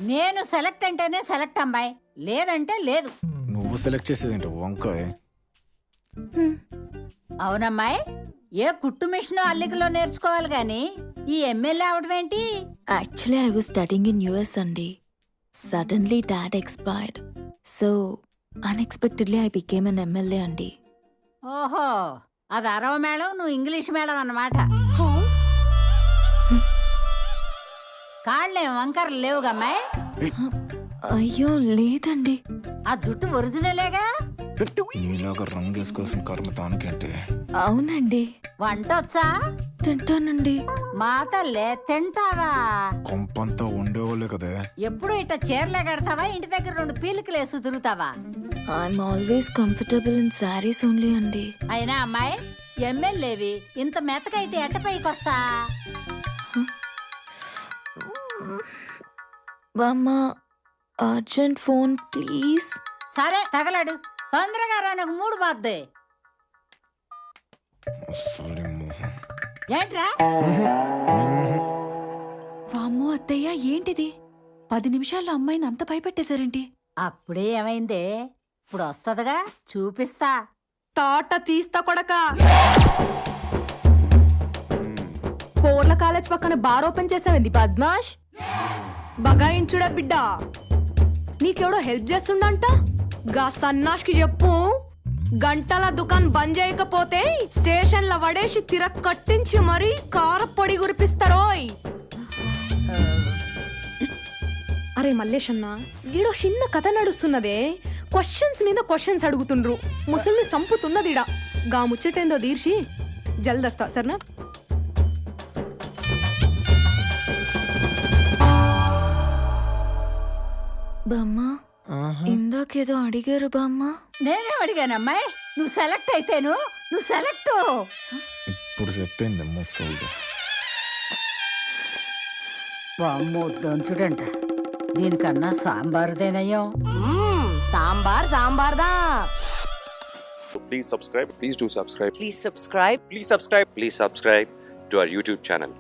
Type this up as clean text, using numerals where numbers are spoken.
నేను సెలెక్ట్ అంటేనే సెలెక్ట్ అమ్మాయి, లేదంటే లేదు. నువ్వు సెలెక్ట్ చేసేదేంటి వంకాయ? అవునమ్మాయి, ఏ కుట్టు మిషన్ అల్లికలో నేర్చుకోవాలి గాని ఈ ఎమ్మెల్యే అవడం ఏంటి? Actually I was studying in US అండి. Suddenly dad expired, so unexpectedly I became an MLA అండి. ఓహో, అది అరవ మేళం, నువ్వు ఇంగ్లీష్ మేళం అన్నమాట. కాళ్ళేం వంకరలు లేవుగమ్మాయి? అయ్యో లేదండి. ఆ జుట్టు ఒరిజినలేగా? నీలాగా రంగు వేసుకోవాల్సిన కర్మ తానుకంటే. అవునండి. వంట వచ్చా? తింటానండి. మాతల్లే తింటావా? కొంపంతా ఉండేవాళ్ళే కదా. ఎప్పుడు ఇట్ట చీరలే కడతావా, ఇంటి దగ్గర 2 పీలికలేసు తిరుగుతావా? I'm always comfortable in saris only అండి. అయినా అమ్మాయి, ఎమ్మెల్యేవి ఇంత మెత్తకైతే ఎట్ట పైకొస్తా? బామ్మ, అర్జెంట్ ఫోన్ ప్లీజ్. సరే తగలడు, తొందరగా రా, నాకు 3 బాద్దే. ఏంట్రా? వామ్మో అత్తయ్య, ఏంటిది? 10 నిమిషాల్లో అమ్మాయిని అంత భయపెట్టేశారేంటి? అప్పుడే ఏమైందే? ఇప్పుడు వస్తదిగా, చూపిస్తా. తాట తీస్తా కొడక. పోర్ల కాలేజ్ పక్కన బార్ ఓపెన్ చేసావేంది పద్మాష్? బగాయించుడా బిడ్డ, నీకెవడో హెల్ప్ చేస్తుండంట. గా సన్నాష్కి చెప్పు, గంటల దుకాణం బంద్ చేయకపోతే స్టేషన్ల వడేసి తిర కట్టించి మరీ కారపొడి గురిపిస్తారోయ్. అరే మల్లేష్ అన్న, ఈడో చిన్న కథ నడుస్తున్నదే. క్వశ్చన్స్ మీద క్వశ్చన్స్ అడుగుతుండ్రు, ముసల్ని సంపుతున్నదిడా. గా ముచ్చటేందో తీర్చి జల్దస్తా సరేనా? బామ్మ, ఇందాకేదో అడిగారు బామ్మ. నేనేం అడిగానమ్మాయి? నువ్వు సెలెక్ట్ అయితేను, నువ్వు సెలెక్ట్. ఇప్పుడు చెప్పింది ముసల్ది. వామ్మో దంచుడంట, దీనికన్నా సాంబార్దేనయ్యం. Sambar సాంబార్దా. Please subscribe. Please do subscribe. Please subscribe. Please subscribe. Please subscribe to our YouTube channel.